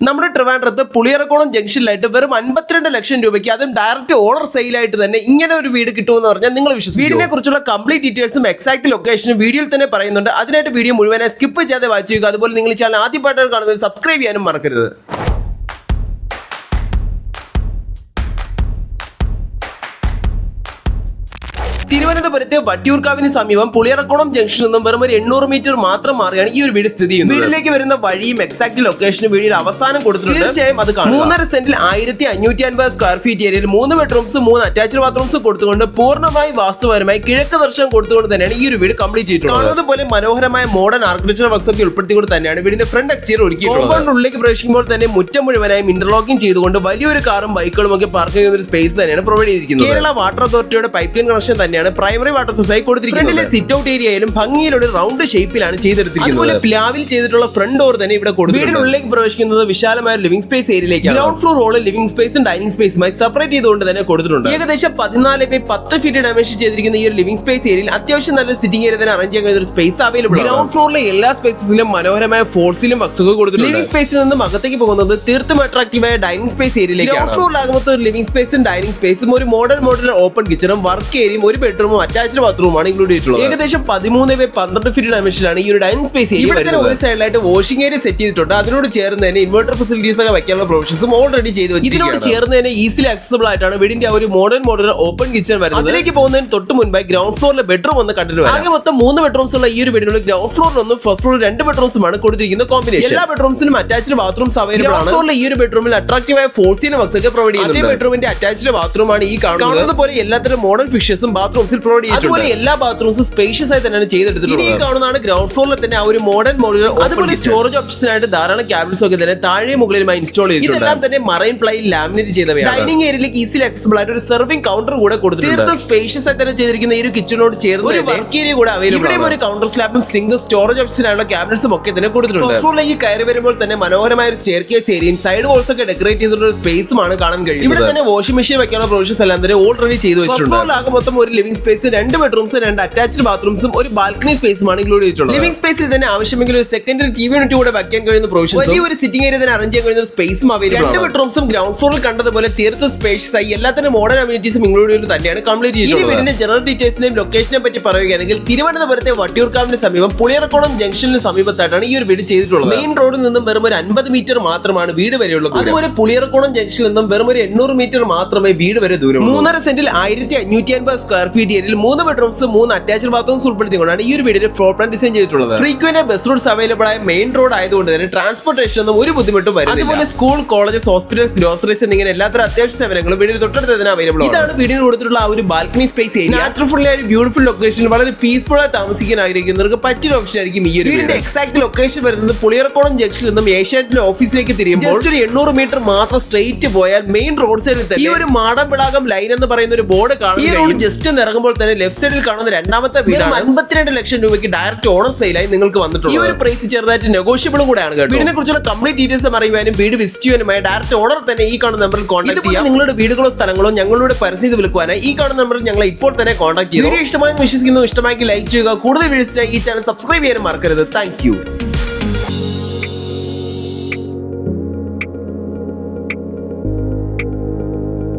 നമ്മുടെ ട്രിവാൻഡ്രത്ത് പുളിയറക്കോണം ജംഗ്ഷനിലായിട്ട് വെറും 52 ലക്ഷം രൂപയ്ക്ക് അതും ഡയറക്റ്റ് ഓണർ സെയിലായിട്ട് തന്നെ ഇങ്ങനെ ഒരു വീട് കിട്ടുമെന്ന് പറഞ്ഞാൽ നിങ്ങൾ വിശ്വസിക്കും. വീടിനെ കുറിച്ചുള്ള കംപ്ലീറ്റ് ഡീറ്റെയിൽസും എക്സാക്ട് ലൊക്കേഷനും വീഡിയോയിൽ തന്നെ പറയുന്നുണ്ട്. അതിനായിട്ട് വീഡിയോ മുഴുവനായി സ്കിപ്പ് ചെയ്യാതെ വാച്ച് ചെയ്യുക. അതുപോലെ നിങ്ങൾ ചാനൽ ആദ്യമായിട്ടാണ് കാണുന്നത് സബ്സ്ക്രൈബ് ചെയ്യാനും മറക്കരുത്. തിരുവനന്തപുരത്തെ വട്ടിയൂർക്കാവിന് സമീപം പുളിയറക്കോണം ജംഗ്ഷനിൽ നിന്നും വെറും 800 മീറ്റർ മാത്രം മാറിയാണ് ഈ ഒരു വീട് സ്ഥിതി ചെയ്യുന്നത്. വീട്ടിലേക്ക് വരുന്ന വഴിയും എക്സാക്ട് ലൊക്കേഷനും വീടിൽ അവസാനം കൊടുത്തിട്ടുണ്ട്. തീർച്ചയായും അത് കാണുക. 3.5 സെന്റിൽ 1550 സ്ക്വയർ ഫീറ്റ് ഏരിയയിൽ 3 ബെഡ്റൂംസ് 3 അറ്റാച്ച്ഡ് ബാത്റൂംസ് കൊടുത്തുകൊണ്ട് പൂർണ്ണമായി വാസ്തുപരമായി കിഴക്ക് ദർശനം കൊടുത്തുകൊണ്ട് തന്നെയാണ് ഈ ഒരു വീട് കംപ്ലീറ്റ് ചെയ്തിട്ടുള്ളത്. കാണുന്നത് പോലെ മനോഹരമായ മോഡേൺ ആർക്കിടെക്ചർ വർക്ക്സ് ഒക്കെ ഉൾപ്പെടുത്തിക്കൊണ്ട് തന്നെയാണ് വീടിന്റെ ഫ്രണ്ട് എക്സ്റ്റീരിയർ ഒരുക്കിയിട്ടുള്ളത്. കോമ്പൗണ്ടിനുള്ളിലേക്ക് പ്രവേശിക്കുമ്പോൾ തന്നെ മുറ്റം മുഴുവനായും ഇന്റർലോക്കിംഗ് ചെയ്തുകൊണ്ട് വലിയൊരു കാറും ബൈക്കുകളും ഒക്കെ പാർക്ക് ചെയ്യുന്ന ഒരു സ്പേസ് തന്നെയാണ് പ്രൊവൈഡ് ചെയ്തിരിക്കുന്നത്. കേരള വാട്ടർ അതോറിറ്റിയുടെ പൈപ്പ് ലൈൻ കണക്ഷൻ തന്നെയാണ് പ്രൈമറി വാട്ടർ സൊസൈറ്റി കൊടുത്തിരിക്കുന്നത്. ഫ്രണ്ടിലെ സിറ്റ് ഔട്ട് ഏരിയയിലും ഭംഗിയിലൊരു റൗണ്ട് ഷേപ്പിലാണ് ചെയ്തെടുത്തിരിക്കുന്നത്. അതുപോലെ പ്ലാവിൽ ചെയ്തിട്ടുള്ള ഫ്രണ്ട് ഡോർ തന്നെ ഇവിടെ കൊടുത്തിട്ടുണ്ട്. വീടിനുള്ളിലേക്ക് പ്രവേശിക്കുന്നത് വിശാലമായ ലിവിംഗ് സ്പേസ് ഏരിയയിലേക്കാണ്. ഗ്രൗണ്ട് ഫ്ലോർ റോള് ലിവിംഗ് സ്പേസും ഡൈനിങ് സ്പേസുമായി സെപ്പറേറ്റ് ചെയ്തുകൊണ്ട് തന്നെ കൊടുത്തിട്ടുണ്ട്. ഏകദേശം 14x10 ഫീറ്റ് ഡയമെൻഷൻ ചെയ്തിരിക്കുന്ന ഈ ഒരു ലിവിംഗ് സ്പേസ് ഏരിയയിൽ അത്യാവശ്യം നല്ല സിറ്റിംഗ് ഏരിയ തന്നെ അറേഞ്ച് ചെയ്യാൻ കഴിയുന്ന ഒരു സ്പേസ് അവൈലബിൾ ആണ്. ഗ്രൗണ്ട് ഫ്ലോറിലെ എല്ലാ സ്പേസസിലും മനോഹരമായ ഫോൾസിലും വർക്സുകൾ കൊടുത്തിട്ടുണ്ട്. ലിവിംഗ് സ്പേസിൽ നിന്നും അകത്തേക്ക് പോകുന്നത് തീർത്തും അട്രാക്റ്റീവായ ഡൈനിങ് സ്പേസ് ഏരിയയിലേക്കാണ്. ഗ്രൗണ്ട് ഫ്ലോറിലാകുമ്പോൾ ഒരു ലിവിംഗ് സ്പേസും ഡൈനിങ് സ്പേസും ഒരു മോഡൽ ഓപ്പൺ കിച്ചണും വർക്ക് ഏരിയയും ഒരു ബെഡ്റൂമും അറ്റാച്ച്ഡ് ബാത്റൂമാണ് ഇൻക്ലൂഡ് ചെയ്തിട്ടുള്ളത്. ഏകദേശം 13x12 ഫീറ്റ് ഡയമെൻഷനിലാണ് ഈ ഒരു ഡൈനിങ് സ്പേസ് ഏരിയ. ഇവിടെ തന്നെ ഒരു സൈഡിലായിട്ട് വാഷിംഗ് ഏരിയ സെറ്റ് ചെയ്തിട്ടുണ്ട്. അതിനോട് ചേർന്ന് തന്നെ ഇൻവെർട്ടർ ഫെസിലിറ്റീസ് ഒക്കെ വെക്കാനുള്ള പ്രൊവിഷൻസും ഓൾറെഡി ചെയ്ത് വെച്ചിരിക്കുകയാണ്. ഇതിനോട് ചേർന്ന് തന്നെ ഈസിലി ആക്സസിബിൾ ആയിട്ടാണ് വീടിന്റെ ഒരു മോഡൽ ഓപ്പൺ കിച്ചൺ വരുന്നത്. അതിലേക്ക് പോകുന്നതിന് തൊട്ട് മുൻപായി ഗ്രൗണ്ട് ഫ്ലോറിലെ ബെഡ്റൂം ഒന്ന് കണ്ടിട്ട് ആകെ മൊത്തം 3 ബെഡ്റൂംസ് ഉള്ള ഈ ഒരു വീടിനുള്ള ഗ്രൗണ്ട് ഫ്ലോറിൽ ഒന്നും ഫസ്റ്റ് ഫ്ലോറിൽ 2 ബെഡ്റൂംസുമാണ് കൊടുത്തിരിക്കുന്ന കോമ്പിനേഷൻ. എല്ലാ ബെഡ്റൂംസിനും അറ്റാച്ച്ഡ് ബാത്റൂംസ് അവൈലബിൾ ആണ്. ഫ്ലോറിലെ ഈ ഒരു ബെഡ്റൂമിൽ അട്രാക്റ്റീവായ ഫോൾസീൻ വർക്സ് ഒക്കെ പ്രൊവൈഡ് ചെയ്യുന്നുണ്ട്. അതേ ബെഡ്റൂമിന്റെ അറ്റാച്ച്ഡ് ബാത്റൂം ആണ് ഈ കാണുന്നത് പോലെ എല്ലാത്തരം മോഡൽ ഫിഷസും ബാത്റൂംസിൽ പ്രൊവൈഡ് ചെയ്തിട്ടുണ്ട്. അതുപോലെ എല്ലാ ബാത്റൂംസും സ്പേഷ്യസ് ആയി തന്നെയാണ് ചെയ്തെടുത്തിട്ടുള്ളത്. ഈ കാണുന്നതാണ് ഗ്രൗണ്ട് ഫ്ലോറിൽ തന്നെ ആ ഒരു മോഡൽ അതുപോലെ സ്റ്റോറേജ് ഓപ്ഷനായിട്ട് ധാരാളം ക്യാബിനറ്റ്സ് ഒക്കെ തന്നെ താഴെ മുകളിലുമായി ഇൻസ്റ്റാൾ ചെയ്തിട്ടുണ്ട്. ഇതെല്ലാം തന്നെ മറൈൻ പ്ലൈ ലാമിനേറ്റ് ചെയ്തവയാണ്. ഡൈനിങ് ഏരിയയിലേക്ക് ഈസിലി ആക്സസിബിൾ ആയിട്ട് ഒരു സെർവിംഗ് കൗണ്ടർ കൂടെ കൊടുത്തിട്ടുണ്ട്. തീർത്തും സ്പേഷ്യസ് ആയി തന്നെ ചെയ്തിരിക്കുന്ന ഈ ഒരു കിച്ചണോട് ചേർന്ന് ഒരു വർക്ക് ഏരിയ കൂടെ അവൈലബിൾ ആണ്. ഒരു കൗണ്ടർ സ്ലാബും സിംഗും സ്റ്റോറേജ് ഓപ്ഷനായുള്ള ക്യാബിനറ്റ്സും ഒക്കെ തന്നെ കൊടുത്തിട്ടുണ്ട്. ഫസ്റ്റ് ഫ്ലോറിലേക്ക് കയറി വരുമ്പോൾ തന്നെ മനോഹരമായ ഒരു സ്റ്റെയർകേസ് ഏരിയയും സൈഡ് വാൾസ് ഒക്കെ ഡെക്കറേറ്റ് ചെയ്തിട്ടുള്ള ഒരു സ്പേസുമാണ് കാണാൻ കഴിയുന്നത്. ഇവിടെ തന്നെ വാഷിംഗ് മെഷീൻ വെക്കാനുള്ള പ്രൊവിഷൻസ് എല്ലാം തന്നെ ഓൾറെഡി ചെയ്തു വെച്ചിട്ടുണ്ട്. ഫ്ലോറിലാകെ മൊത്തം ഒരു ലിവിംഗ് സ്പേസ് 2 ബെഡ്റൂംസ് 2 അറ്റാച്ച്ഡ് ബാത്റൂംസും ഒരു ബാൽക്കണി സ്പേസുമാണ് ഇൻക്ലൂഡ് ചെയ്തിട്ടുള്ളത്. ലിവിംഗ് സ്പേസിൽ തന്നെ ആവശ്യമെങ്കിൽ ഒരു സെക്കൻഡറി ടിവി യൂണിറ്റ് കൂടെ വെക്കാൻ കഴിയുന്ന പ്രൊവിഷൻസ് വലിയ ഒരു സിറ്റിംഗ് ഏരിയ തന്നെ അറേഞ്ച് ചെയ്യാൻ കഴിയുന്ന സ്പേസും അവൈലബിൾ ആണ്. 2 ബെഡ്റൂംസും ഗ്രൗണ്ട് ഫ്ലോറിൽ കണ്ടതുപോലെ തീർത്തും സ്പേഷ്യസ് ആയി എല്ലാത്തരം മോഡേൺ അമ്യൂണിറ്റീസും ഇൻക്ലൂഡ് ചെയ്ത് തന്നെയാണ് കംപ്ലീറ്റ് ചെയ്തിട്ടുള്ളത്. വീടിന്റെ ജനറൽ ഡീറ്റെയിൽസിനെയും ലൊക്കേഷനെ പറ്റി പറയുകയാണെങ്കിൽ തിരുവനന്തപുരത്തെ വട്ടിയൂർക്കാവിന് സമീപം പുളിയറക്കോണം ജംഗ്ഷനിന് സമീപത്തായിട്ടാണ് ഈ ഒരു വീട് ചെയ്തിട്ടുള്ളത്. മെയിൻ റോഡിൽ നിന്നും വെറും ഒരു 50 മീറ്റർ മാത്രമാണ് വീട് വരെയുള്ളത്. അതുപോലെ പുളിയറക്കോണം ജംഗ്ഷനിൽ നിന്നും വെറും ഒരു 800 മീറ്റർ മാത്രമേ വീട് വരെ ദൂരം. 3.5 സെന്റിൽ 1550 സ്ക്വയർ ഫീറ്റ് ഏരിയയിൽ 3 ബെഡ്റൂംസ് 3 അറ്റാച്ച്ഡ് ബാത്റൂംസ് ഉൾപ്പെടുത്തിക്കൊണ്ടാണ് ഈ ഒരു വീടിന്റെ ഫ്ലോർ പ്ലാൻ ഡിസൈൻ ചെയ്തിട്ടുള്ളത്. ഫ്രീക്വന്റ് ബസ് റൂട്ട്സ് അവൈലബിൾ ആയ മെയിൻ റോഡ് ആയതുകൊണ്ട് തന്നെ ട്രാൻസ്പോർട്ടേഷൻ ഒന്നും ഒരു ബുദ്ധിമുട്ടും വരുന്നില്ല. അതുപോലെ സ്കൂൾ, കോളേജസ്, ഹോസ്പിറ്റൽസ്, ഗ്രോസറീസ് എന്നിങ്ങനെ എല്ലാത്തരം അത്യാവശ്യ സേവനങ്ങളും വീടിന് തൊട്ടടുത്ത് തന്നെ അവൈലബിൾ ആണ്. ഇതാണ് വീടിന് കൊടുത്തിട്ടുള്ള ആ ഒരു ബാൽക്കണി സ്പേസ് ഏരിയ. നാച്ചുറൽ ആയ ബ്യൂട്ടിഫുൾ ലൊക്കേഷൻ വളരെ പീസ്ഫുൾ ആയി താമസിക്കാൻ ആഗ്രഹിക്കുന്നവർക്ക് പറ്റിയ ഓപ്ഷൻ ആയിരിക്കും ഈ ഒരു വീടിന്റെ എക്സാക്ട് ലൊക്കേഷൻ വരുന്നത് പുളിയറക്കോണം ജംഗ്ഷനിൽ നിന്നും ഏഷ്യാനെറ്റിന്റെ ഓഫീസിലേക്ക് തിരിയുമ്പോൾ ജസ്റ്റ് ഒരു 800 മീറ്റർ മാത്രം സ്ട്രെയിറ്റ് പോയാൽ മെയിൻ റോഡ് സൈഡിൽ തന്നെ ഈ ഒരു മാടമ്പിളാകം ലൈൻ എന്ന് പറയുന്ന ഒരു ബോർഡ് കാണാം. ഈ റോഡ് ജസ്റ്റ് ഇറങ്ങുമ്പോൾ തന്നെ ലെഫ്റ്റ് സൈഡിൽ കാണുന്ന രണ്ടാമത്തെ വീടാണ് 52 ലക്ഷം രൂപയ്ക്ക് ഡയറക്റ്റ് ഓണർ സെയിലായി നിങ്ങൾക്ക് വന്നിട്ടുണ്ട്. ഈ ഒരു പ്രൈസ് ചെറുതായിട്ട് നെഗോഷ്യബിളും കൂടെയാണ് കേട്ടോ. വീടിനെ കുറിച്ചുള്ള കംപ്ലീറ്റ് ഡീറ്റെയിൽസ് അറിയുവാനും വീട് വിസിറ്റ് ചെയ്യാനുമായി ഡയറക്റ്റ് ഓണർ തന്നെ ഈ കാണുന്ന നമ്പറിൽ കോൺടാക്ട് ചെയ്യാം. നിങ്ങളുടെ വീടുകളോ സ്ഥലങ്ങളോ ഞങ്ങളുടെ പരസ്യം വിൽക്കുവാനായി ഈ കാണുന്ന നമ്പറിൽ ഞങ്ങളെ ഇപ്പോൾ തന്നെ കോൺടാക്ട് ചെയ്യുക. വീഡിയോ ഇഷ്ടമായി വിശ്വസിക്കുന്നു. ഇഷ്ടമായി ലൈക്ക് ചെയ്യുക. കൂടുതൽ വീഡിയോസിനായി ഈ ചാനൽ സബ്സ്ക്രൈബ് ചെയ്യാനും മറക്കരുത്. Thank you.